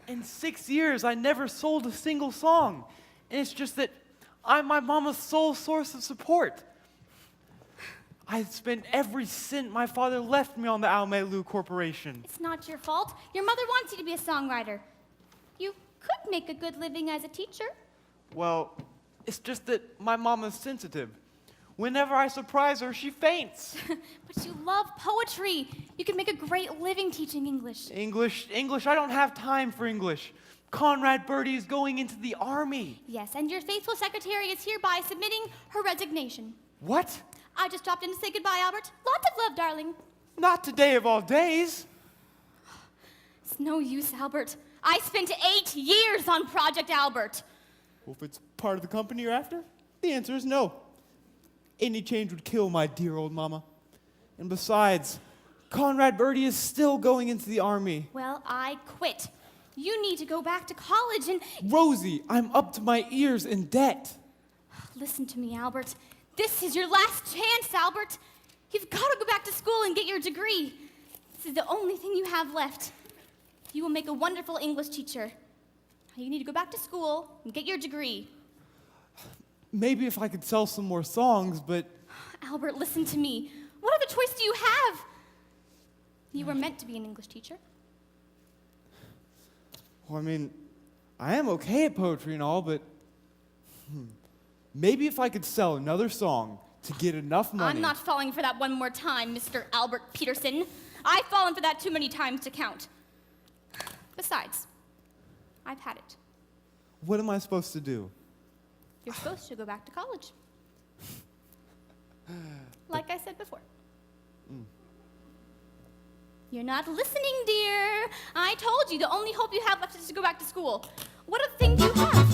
In 6 years, I never sold a single song. And it's just that I'm my mama's sole source of support. I spent every cent my father left me on the Almelu Corporation. It's not your fault. Your mother wants you to be a songwriter. You could make a good living as a teacher. Well, it's just that my mama's sensitive. Whenever I surprise her, she faints. But you love poetry. You could make a great living teaching English. English, I don't have time for English. Conrad Birdie is going into the army. Yes, and your faithful secretary is hereby submitting her resignation. What? I just dropped in to say goodbye, Albert. Lots of love, darling. Not today of all days. It's no use, Albert. I spent 8 years on Project Albert. Well, if it's part of the company you're after, the answer is no. Any change would kill my dear old mama. And besides, Conrad Birdie is still going into the army. Well, I quit. You need to go back to college and... Rosie, I'm up to my ears in debt. Listen to me, Albert. This is your last chance, Albert. You've got to go back to school and get your degree. This is the only thing you have left. You will make a wonderful English teacher. You need to go back to school and get your degree. Maybe if I could sell some more songs, but... Albert, listen to me. What other choice do you have? You were meant to be an English teacher. Well, I mean, I am okay at poetry and all, but... Maybe if I could sell another song to get enough money... I'm not falling for that one more time, Mr. Albert Peterson. I've fallen for that too many times to count. Besides, I've had it. What am I supposed to do? You're supposed to go back to college. Like I said before. You're not listening, dear. I told you the only hope you have left is to go back to school. What other thing do you have?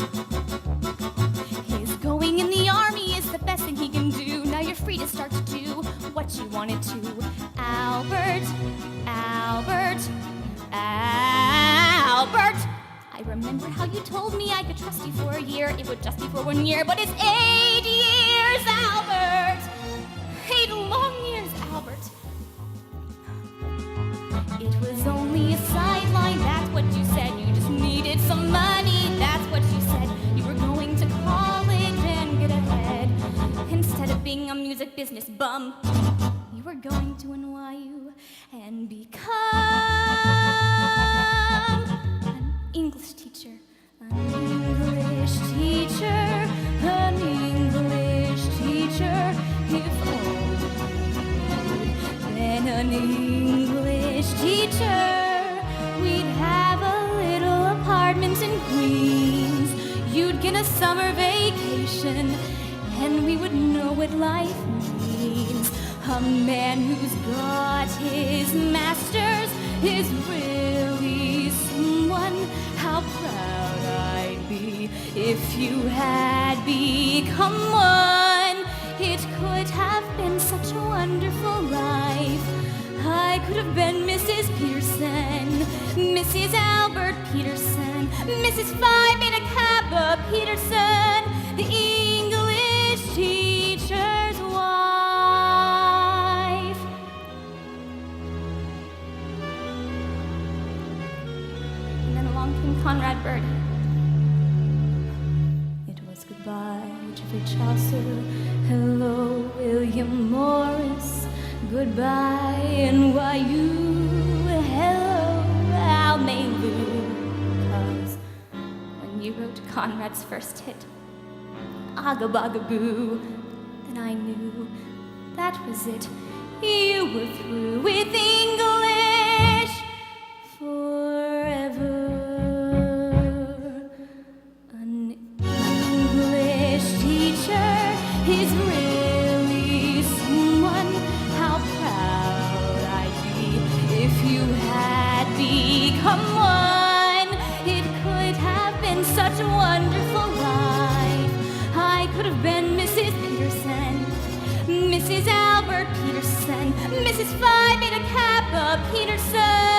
His going in the army is the best thing he can do. Now you're free to start to do what you wanted to. Albert, Albert, Albert. I remember how you told me I could trust you for a year. It would just be for 1 year, but it's 8 years, Albert. 8 long years, Albert. It was only a sideline, that's what you said. You just needed some money, that's what you said. You were going to college and get ahead. Instead of being a music business bum, you were going to NYU and become an English teacher. An English teacher, an English teacher. If only then an English teacher, we'd have a little apartment in Queens. You'd get a summer vacation, and we would know what life means. A man who's got his master's is really someone. How proud I'd be if you had become one. It could have been such a wonderful life. I could have been Mrs. Peterson, Mrs. Albert Peterson, Mrs. Phi Beta Kappa Peterson, the English teacher's wife. And then along came Conrad Birdie. It was goodbye, Geoffrey Chaucer. Hello, William Morris. Goodbye, NYU. Hello, Almelu. 'Cause when you wrote Conrad's first hit, Aga Baga Boo, then I knew that was it. You were through with English forever. An English teacher is really someone. How proud I'd be if you had become one. It could have been such a wonderful life. I could have been Mrs. Peterson, Mrs. Albert Peterson, Mrs. Phi Beta Kappa Peterson.